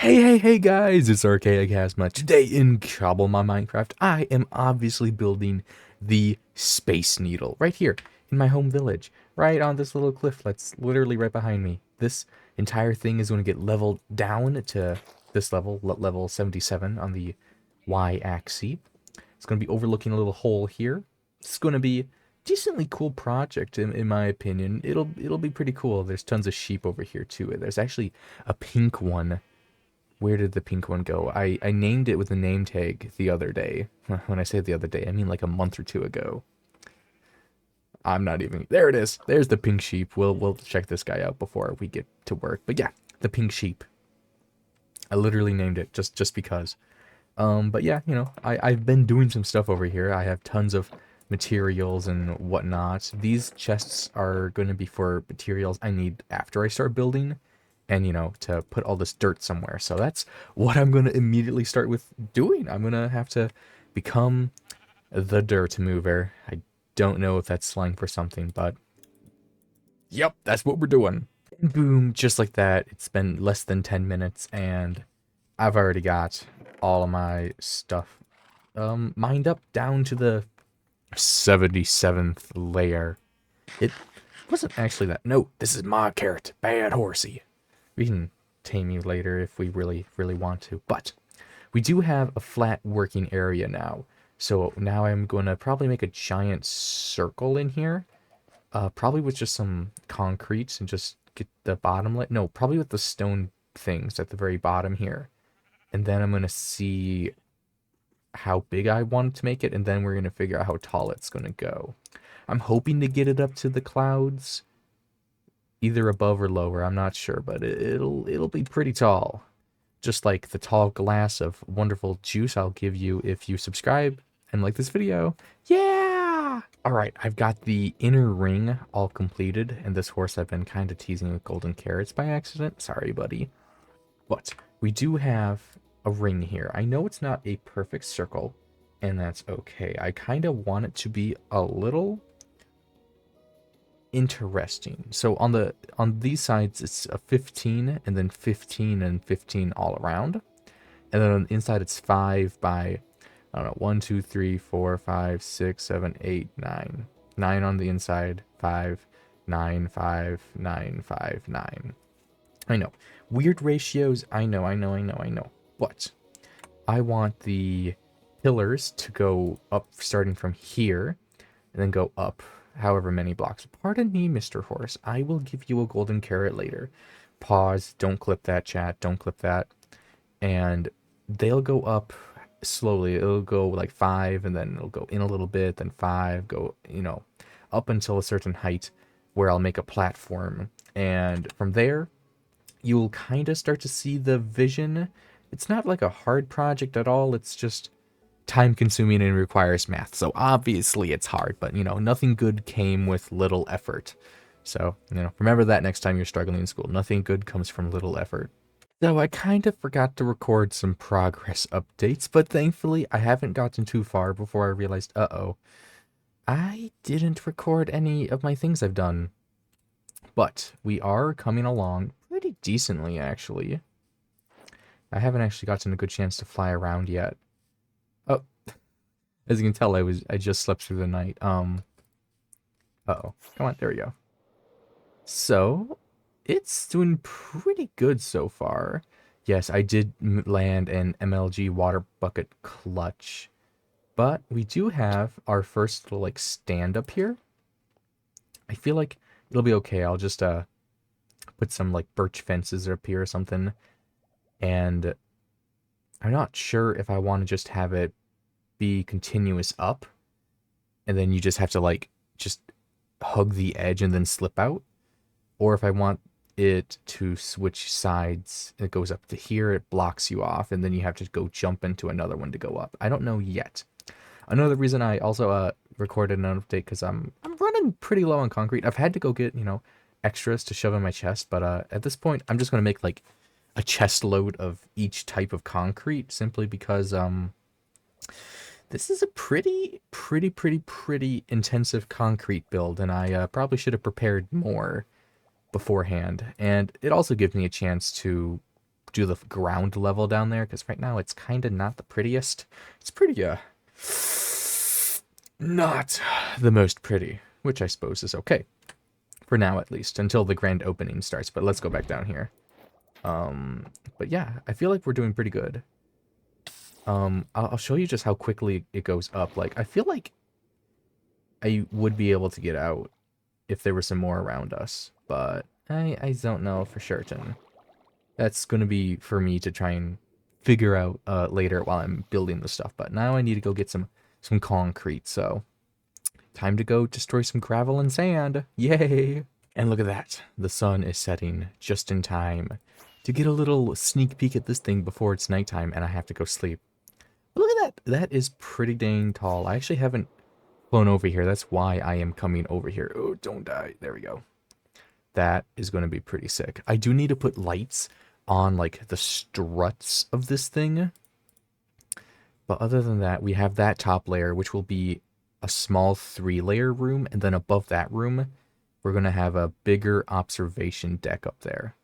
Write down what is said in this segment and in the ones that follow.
Hey guys, it's Archaea Chasma. Today in Cobblemon Minecraft, I am obviously building the Space Needle right here in my home village, right on this little cliff that's literally right behind me. This entire thing is going to get leveled down to this level, level 77 on the Y-axis. It's going to be overlooking a little hole here. It's going to be a decently cool project in my opinion. It'll be pretty cool. There's tons of sheep over here too. There's actually a pink one. Where did the pink one go? I named it with a name tag the other day. When I say the other day, I mean like a month or two ago. I'm not even... There it is. There's the pink sheep. We'll check this guy out before we get to work. But yeah, the pink sheep. I literally named it just because. But yeah, I've been doing some stuff over here. I have tons of materials and whatnot. These chests are going to be for materials I need after I start building and, to put all this dirt somewhere. So that's what I'm going to immediately start with doing. I'm going to have to become the dirt mover. I don't know if that's slang for something, but yep, that's what we're doing. And boom, just like that. It's been less than 10 minutes and I've already got all of my stuff mined up down to the 77th layer. It wasn't actually that. No, this is my carrot, bad horsey. We can tame you later if we really want to. But we do have a flat working area now. So now I'm going to probably make a giant circle in here. Probably with just some concrete and just get the bottom lit. No, probably with the stone things at the very bottom here. And then I'm going to see how big I want to make it, and then we're going to figure out how tall it's going to go. I'm hoping to get it up to the clouds, either above or lower, I'm not sure, but it'll be pretty tall. Just like the tall glass of wonderful juice I'll give you if you subscribe and like this video. Yeah! Alright, I've got the inner ring all completed, and this horse I've been kind of teasing with golden carrots by accident. Sorry, buddy. But we do have a ring here. I know it's not a perfect circle, and that's okay. I kind of want it to be a little interesting. So on these sides, it's a 15, and then 15 and 15 all around. And then on the inside, it's 5 by, I don't know, 1, 2, 3, 4, 5, 6, 7, 8, 9. 9 on the inside, 5, 9, 5, 9, 5, 9. I know. Weird ratios, I know. But I want the pillars to go up starting from here and then go up however many blocks. Pardon me, Mr. Horse. I will give you a golden carrot later. Pause. Don't clip that, chat. Don't clip that. And they'll go up slowly. It'll go like 5 and then it'll go in a little bit, then 5, go, up until a certain height where I'll make a platform. And from there, you'll kind of start to see the vision. It's not like a hard project at all. It's just time consuming and requires math. So obviously it's hard, but nothing good came with little effort. So, remember that next time you're struggling in school. Nothing good comes from little effort. So I kind of forgot to record some progress updates, but thankfully I haven't gotten too far before I realized, uh-oh, I didn't record any of my things I've done. But we are coming along pretty decently, actually. I haven't actually gotten a good chance to fly around yet. Oh, as you can tell, I just slept through the night. Uh-oh. Come on, there we go. So, it's doing pretty good so far. Yes, I did land an MLG water bucket clutch. But we do have our first little, stand up here. I feel like it'll be okay. I'll just, put some, birch fences up here or something. And I'm not sure if I want to just have it be continuous up. And then you just have to, just hug the edge and then slip out. Or if I want it to switch sides, it goes up to here, it blocks you off, and then you have to go jump into another one to go up. I don't know yet. Another reason I also recorded an update because I'm running pretty low on concrete. I've had to go get, extras to shove in my chest, but at this point, I'm just going to make, a chest load of each type of concrete simply because this is a pretty intensive concrete build, and I probably should have prepared more beforehand. And it also gives me a chance to do the ground level down there, because right now it's kind of not the prettiest. It's pretty, not the most pretty, which I suppose is okay. For now, at least, until the grand opening starts. But let's go back down here. But yeah, I feel like we're doing pretty good. I'll show you just how quickly it goes up. Like, I feel like I would be able to get out if there were some more around us, but I don't know for certain. That's going to be for me to try and figure out later while I'm building the stuff. But now I need to go get some concrete, so time to go destroy some gravel and sand. Yay! And look at that. The sun is setting just in time to get a little sneak peek at this thing before it's nighttime and I have to go sleep. But look at that. That is pretty dang tall. I actually haven't flown over here. That's why I am coming over here. Oh, don't die. There we go. That is going to be pretty sick. I do need to put lights on, like, the struts of this thing. But other than that, we have that top layer, which will be a small 3-layer room. And then above that room, we're going to have a bigger observation deck up there.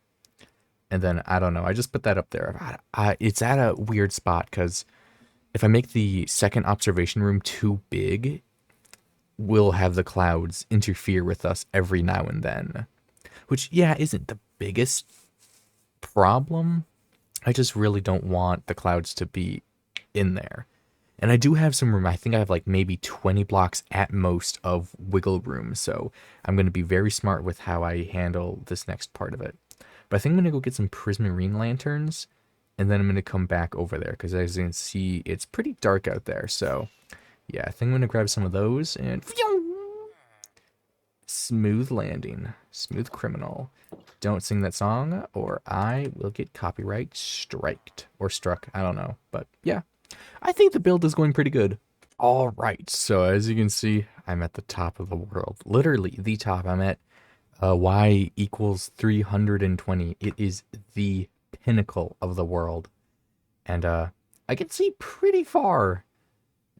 And then, I don't know, I just put that up there. It's at a weird spot, because if I make the second observation room too big, we'll have the clouds interfere with us every now and then. Which, yeah, isn't the biggest problem. I just really don't want the clouds to be in there. And I do have some room. I think I have like maybe 20 blocks at most of wiggle room. So I'm going to be very smart with how I handle this next part of it. But I think I'm going to go get some prismarine lanterns. And then I'm going to come back over there. Because as you can see, it's pretty dark out there. So yeah, I think I'm going to grab some of those. And smooth landing. Smooth criminal. Don't sing that song or I will get copyright striked. Or struck. I don't know. But yeah. I think the build is going pretty good. All right, so as you can see, I'm at the top of the world. Literally, the top. I'm at y equals 320. It is the pinnacle of the world. And I can see pretty far.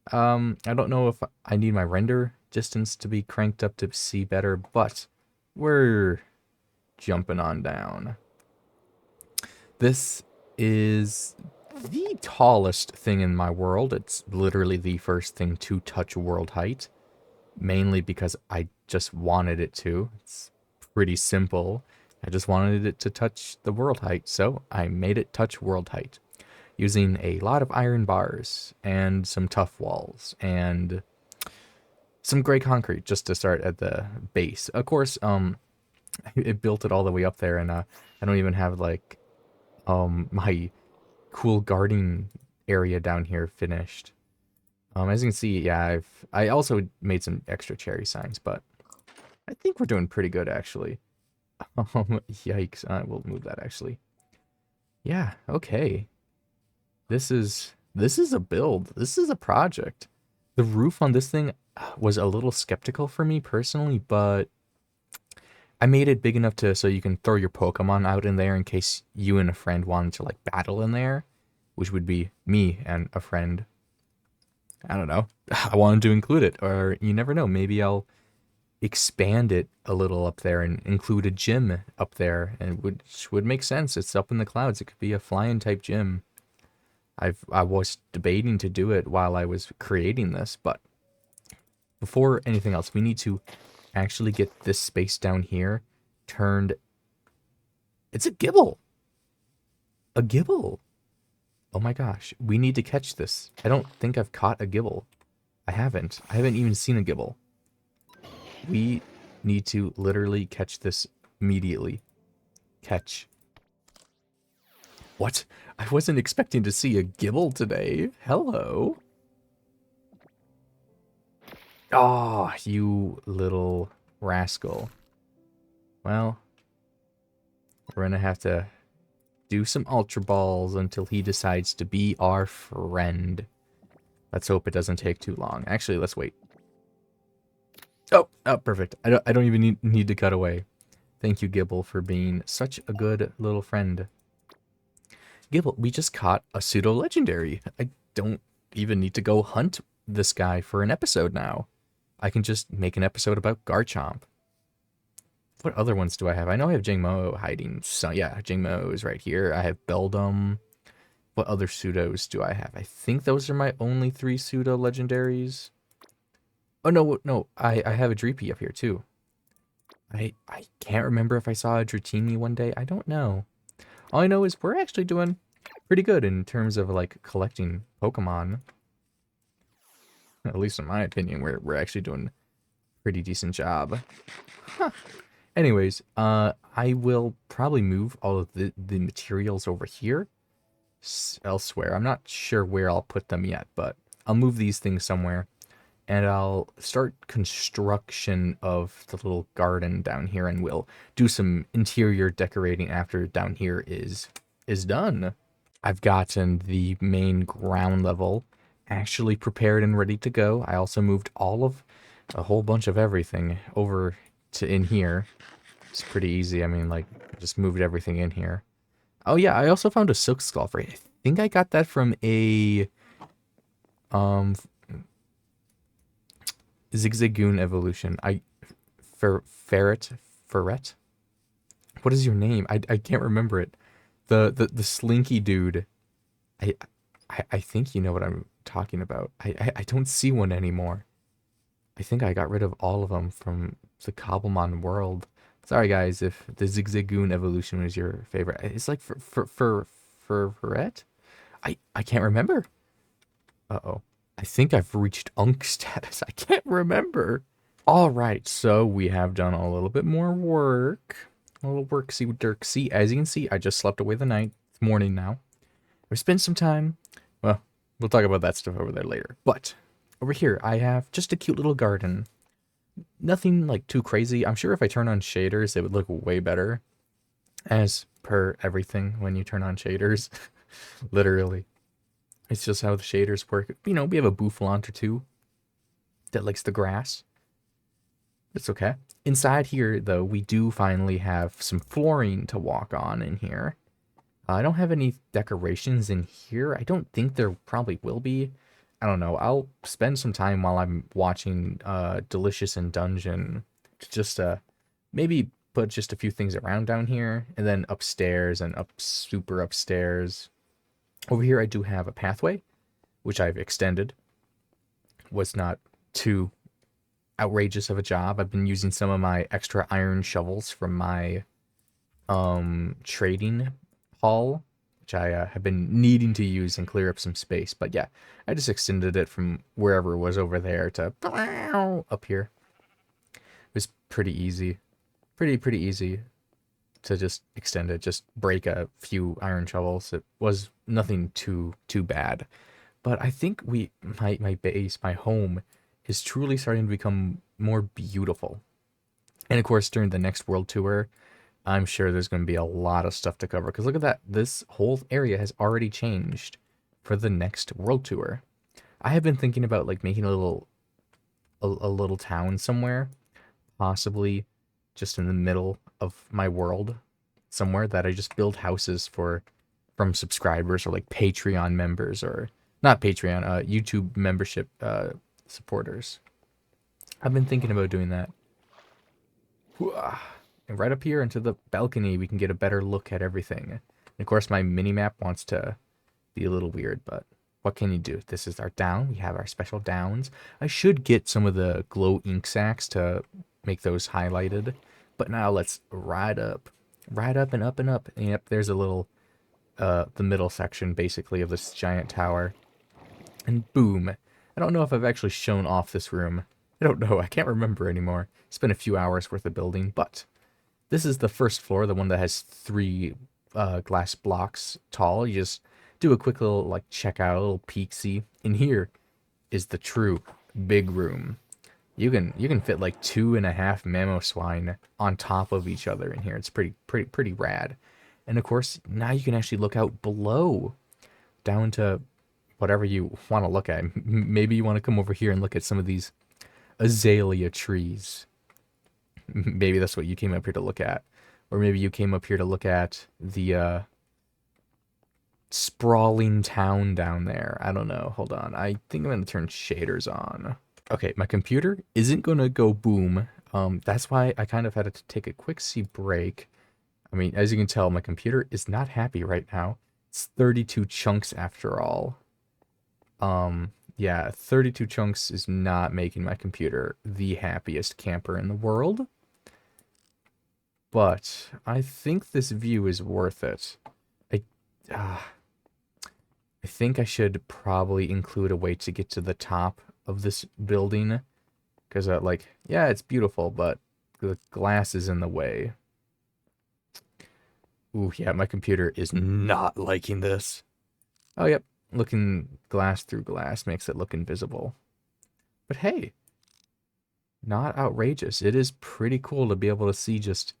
I don't know if I need my render distance to be cranked up to see better, but we're jumping on down. This is the tallest thing in my world. It's literally the first thing to touch world height, mainly because I just wanted it to. It's pretty simple. I just wanted it to touch the world height, so I made it touch world height using a lot of iron bars and some tough walls and some gray concrete just to start at the base. Of course, it built it all the way up there, and I don't even have like my cool gardening area down here finished. As you can see, yeah, I also made some extra cherry signs, but I think we're doing pretty good actually. Yikes! We'll move that actually. Yeah, okay. This is a build. This is a project. The roof on this thing was a little skeptical for me personally, but I made it big enough so you can throw your Pokemon out in there in case you and a friend wanted to like battle in there, which would be me and a friend. I don't know. I wanted to include it, or you never know. Maybe I'll expand it a little up there and include a gym up there, and which would make sense. It's up in the clouds. It could be a flying type gym. I was debating to do it while I was creating this, but before anything else, we need to actually get this space down here turned. It's a gibble. A gibble. Oh my gosh. We need to catch this. I don't think I've caught a gibble. I haven't even seen a gibble. We need to literally catch this immediately. Catch. What? I wasn't expecting to see a gibble today. Hello. Oh, you little rascal. Well, we're gonna have to do some Ultra Balls until he decides to be our friend. Let's hope it doesn't take too long. Actually, let's wait. Oh, perfect. I don't even need to cut away. Thank you, Gibble, for being such a good little friend. Gibble, we just caught a pseudo-legendary. I don't even need to go hunt this guy for an episode now. I can just make an episode about Garchomp. What other ones do I have? I know I have Jingmo hiding. So yeah, Jingmo is right here. I have Beldum. What other pseudos do I have? I think those are my only 3 pseudo legendaries. Oh no, no, I have a Dreepy up here too. I can't remember if I saw a Dratini one day. I don't know. All I know is we're actually doing pretty good in terms of like collecting Pokemon. At least in my opinion, we're actually doing a pretty decent job. Huh. Anyways, I will probably move all of the materials over here elsewhere. I'm not sure where I'll put them yet, but I'll move these things somewhere. And I'll start construction of the little garden down here, and we'll do some interior decorating after down here is done. I've gotten the main ground level actually prepared and ready to go. I also moved a whole bunch of everything over to in here. It's pretty easy. I mean, like, just moved everything in here. Oh yeah, I also found a silk skull for it. I think I got that from a Zigzagoon evolution. Ferret. What is your name? I can't remember it. The slinky dude. I I think you know what I'm talking about. I don't see one anymore. I think I got rid of all of them from the Cobblemon world. Sorry guys if the Zigzagoon evolution was your favorite. It's like Ferret? I can't remember. Uh-oh. I think I've reached Unk status. I can't remember. All right, so we have done a little bit more work. A little worksy dirksy. As you can see, I just slept away the night. It's morning now. We spent some time. Well, we'll talk about that stuff over there later. But over here, I have just a cute little garden. Nothing like too crazy. I'm sure if I turn on shaders, it would look way better. As per everything when you turn on shaders. Literally. It's just how the shaders work. You know, we have a Boufflant or two that likes the grass. It's okay. Inside here, though, we do finally have some flooring to walk on in here. I don't have any decorations in here. I don't think there probably will be. I don't know. I'll spend some time while I'm watching Delicious and Dungeon to just maybe put just a few things around down here. And then upstairs and super upstairs. Over here I do have a pathway, which I've extended. Was not too outrageous of a job. I've been using some of my extra iron shovels from my trading hall, which I have been needing to use and clear up some space. But yeah, I just extended it from wherever it was over there to up here. It was pretty easy. Pretty easy to just extend it, just break a few iron shovels. It was nothing too bad. But I think my base, my home, is truly starting to become more beautiful. And of course, during the next world tour, I'm sure there's going to be a lot of stuff to cover. Because look at that. This whole area has already changed for the next world tour. I have been thinking about like making a little town somewhere, possibly just in the middle of my world, somewhere that I just build houses from subscribers or like Patreon members, or not Patreon, YouTube membership supporters. I've been thinking about doing that. And right up here into the balcony, we can get a better look at everything. And of course, my mini-map wants to be a little weird, but what can you do? This is our down. We have our special downs. I should get some of the glow ink sacks to make those highlighted. But now let's ride up and up and up. And yep, there's a little, the middle section, basically, of this giant tower. And boom. I don't know if I've actually shown off this room. I don't know. I can't remember anymore. It's been a few hours worth of building, but this is the first floor, the one that has 3 glass blocks tall. You just do a quick little, like, check out, a little peek-see. In here is the true big room. You can fit like 2.5 Mamoswine on top of each other in here. It's pretty rad. And of course, now you can actually look out below, down to whatever you want to look at. Maybe you want to come over here and look at some of these azalea trees. Maybe that's what you came up here to look at. Or maybe you came up here to look at the sprawling town down there. I don't know. Hold on. I think I'm going to turn shaders on. Okay, my computer isn't going to go boom That's why I kind of had to take a quick break. I mean, as you can tell, my computer is not happy right now. It's 32 chunks after all. Yeah, 32 chunks is not making my computer the happiest camper in the world. But I think this view is worth it. I, uh, I think I should probably include a way to get to the top of this building. Because, like, yeah, it's beautiful, but the glass is in the way. Ooh, yeah, my computer is not liking this. Oh, yep. Looking glass through glass makes it look invisible. But hey, not outrageous. It is pretty cool to be able to see just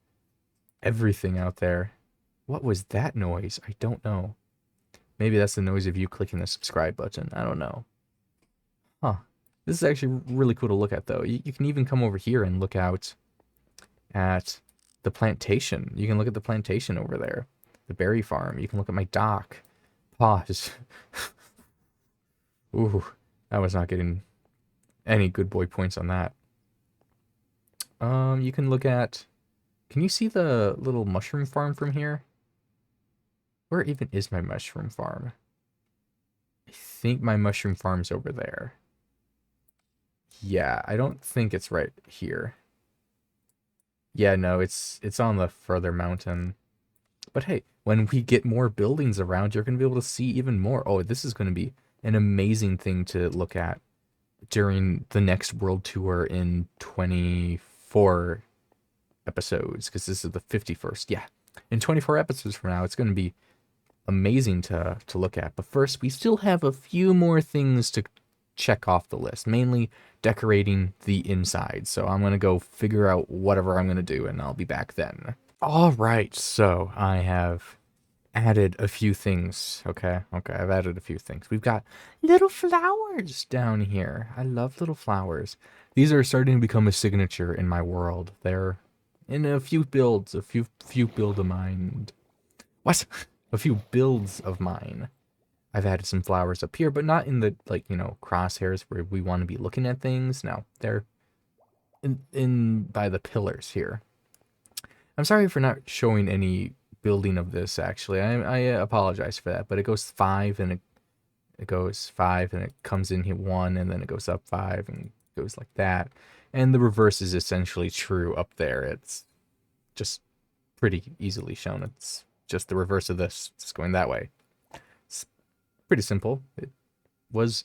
everything out there. What was that noise? I don't know. Maybe that's the noise of you clicking the subscribe button. I don't know. Huh. This is actually really cool to look at, though. You can even come over here and look out at the plantation. You can look at the plantation over there. The berry farm. You can look at my dock. Pause. Ooh, I was not getting any good boy points on that. You can look at... Can you see the little mushroom farm from here? Where even is my mushroom farm? I think my mushroom farm's over there. Yeah, I don't think it's right here. Yeah, no, it's on the further mountain. But hey, when we get more buildings around, you're going to be able to see even more. Oh, this is going to be an amazing thing to look at during the next world tour in 24 episodes, because this is the 51st. Yeah, in 24 episodes from now, it's going to be amazing to look at. But first, we still have a few more things to check off the list, mainly decorating the inside. So I'm going to go figure out whatever I'm going to do, and I'll be back then. All right, so I have added a few things. Okay, I've added a few things. We've got little flowers down here. I love little flowers. These are starting to become a signature in my world. They're in a few builds, a few build of mine. What? A few builds of mine. I've added some flowers up here, but not in the, like, you know, crosshairs where we want to be looking at things. No, they're in by the pillars here. I'm sorry for not showing any building of this, actually. I apologize for that, but it goes 5 and it goes 5 and it comes in here 1 and then it goes up 5 and goes like that. And the reverse is essentially true up there. It's just pretty easily shown. It's just the reverse of this. It's going that way. It's pretty simple. It was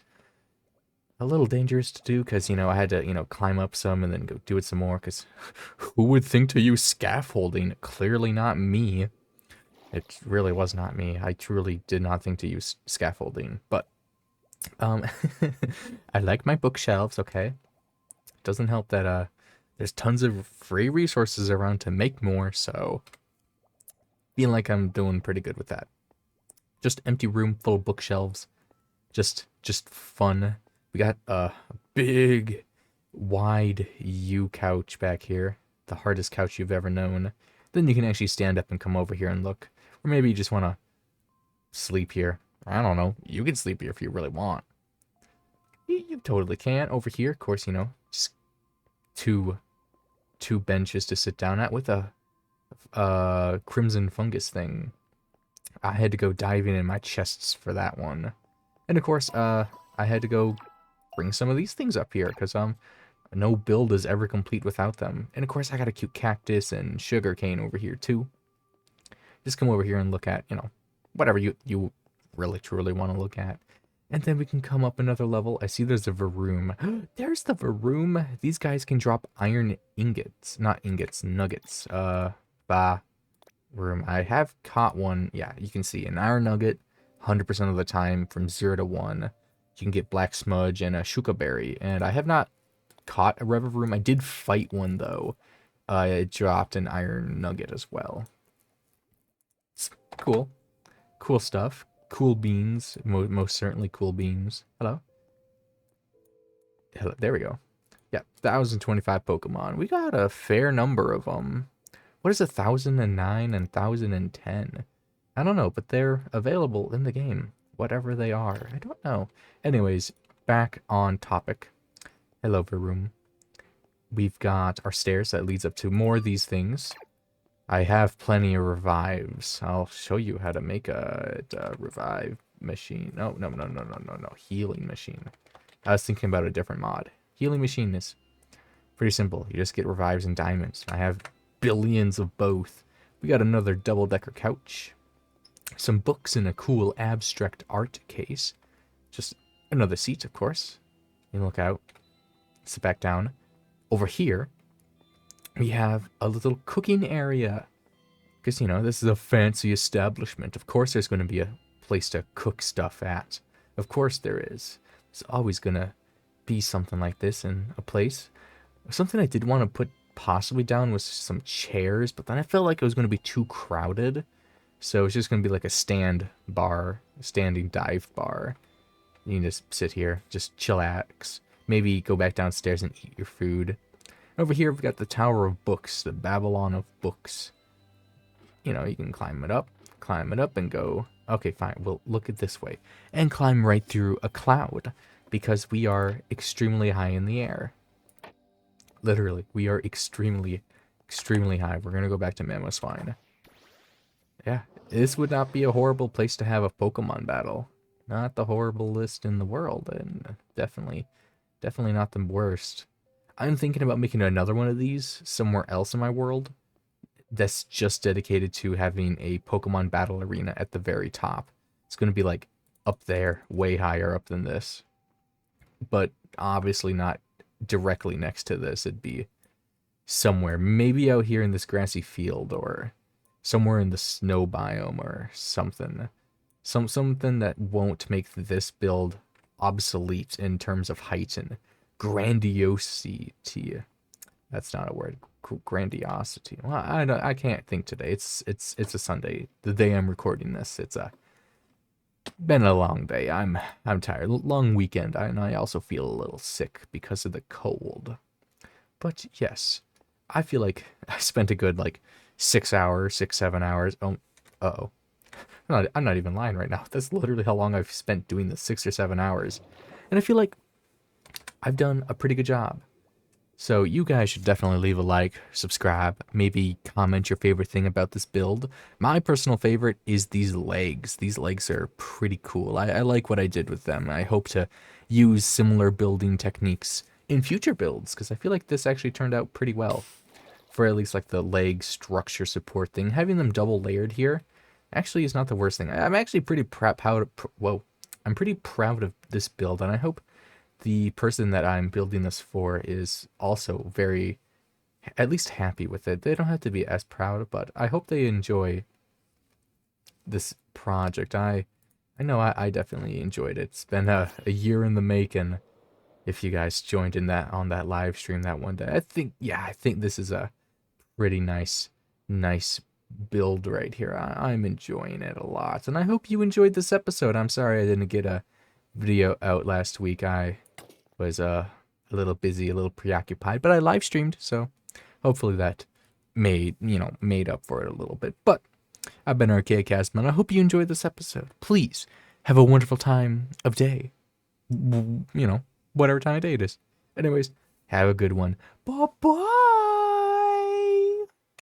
a little dangerous to do because, you know, I had to, you know, climb up some and then go do it some more because who would think to use scaffolding? Clearly not me. It really was not me. I truly did not think to use scaffolding, but I like my bookshelves, okay? Doesn't help that there's tons of free resources around to make more, so feel like I'm doing pretty good with that. Just empty room full of bookshelves. Just fun. We got a big, wide U couch back here. The hardest couch you've ever known. Then you can actually stand up and come over here and look. Or maybe you just want to sleep here. I don't know. You can sleep here if you really want. You totally can. Over here, of course, you know, just two benches to sit down at with a crimson fungus thing. I had to go diving in my chests for that one. And of course, I had to go bring some of these things up here because no build is ever complete without them. And of course, I got a cute cactus and sugar cane over here too. Just come over here and look at, you know, whatever you really truly want to look at. And then we can come up another level. I see there's a varoom. There's the varoom. These guys can drop iron ingots. Not ingots, nuggets. Room. I have caught one. Yeah, you can see an iron nugget 100% of the time from 0 to 1. You can get black smudge and a shuka berry. And I have not caught a rev room. I did fight one, though. It dropped an iron nugget as well. It's cool. Cool stuff. Cool beans. Most certainly cool beans. Hello? Hello. There we go. Yeah, 1,025 Pokemon. We got a fair number of them. What is 1,009 and 1,010? I don't know, but they're available in the game. Whatever they are. I don't know. Anyways, back on topic. Hello, Varoom. we've got our stairs that leads up to more of these things. I have plenty of revives. I'll show you how to make a revive machine. No, no, no, no, no, no, no. Healing machine. I was thinking about a different mod. Healing machine is pretty simple. You just get revives and diamonds. I have billions of both. We got another double-decker couch. Some books in a cool abstract art case. Just another seat, of course. You look out. Sit back down. Over here, we have a little cooking area. Because, you know, this is a fancy establishment. Of course there's going to be a place to cook stuff at. Of course there is. There's always going to be something like this in a place. Something I did want to put possibly down was some chairs, but then I felt like it was going to be too crowded. So it's just going to be like a standing dive bar. You can just sit here, just chillax. Maybe go back downstairs and eat your food. Over here we've got the Tower of Books, the Babylon of Books. You know, you can climb it up and go, okay, fine, we'll look at this way. And climb right through a cloud, because we are extremely high in the air. Literally, we are extremely, extremely high. We're going to go back to Mamoswine. Yeah, this would not be a horrible place to have a Pokemon battle. Not the horriblest in the world, and definitely not the worst. I'm thinking about making another one of these somewhere else in my world that's just dedicated to having a Pokemon battle arena at the very top. It's going to be like up there, way higher up than this. But obviously not directly next to this. It'd be somewhere, maybe out here in this grassy field, or somewhere in the snow biome or something. Something that won't make this build obsolete in terms of height and grandiosity. That's not a word. Grandiosity. Well, I can't think today. It's a Sunday, the day I'm recording this. It's been a long day. I'm tired. Long weekend. And I also feel a little sick because of the cold. But yes, I feel like I spent a good 7 hours. Oh, uh-oh. I'm not even lying right now. That's literally how long I've spent doing this, 6 or 7 hours. And I feel like I've done a pretty good job. So you guys should definitely leave a like, subscribe, maybe comment your favorite thing about this build. My personal favorite is these legs. These legs are pretty cool. I like what I did with them. I hope to use similar building techniques in future builds, because I feel like this actually turned out pretty well. For at least the leg structure support thing. Having them double layered here actually is not the worst thing. I'm actually pretty proud of this build, and I hope the person that I'm building this for is also very, at least happy with it. They don't have to be as proud, but I hope they enjoy this project. I know I definitely enjoyed it. It's been a year in the making. If you guys joined in on that live stream that one day, I think this is a pretty nice build right here. I'm enjoying it a lot, and I hope you enjoyed this episode. I'm sorry I didn't get a video out last week. I was a little busy, a little preoccupied, but I live streamed, so hopefully that made up for it a little bit. But I've been Archaea Chasma, and I hope you enjoyed this episode. Please have a wonderful time of day. Whatever time of day it is. Anyways, have a good one. Bye-bye.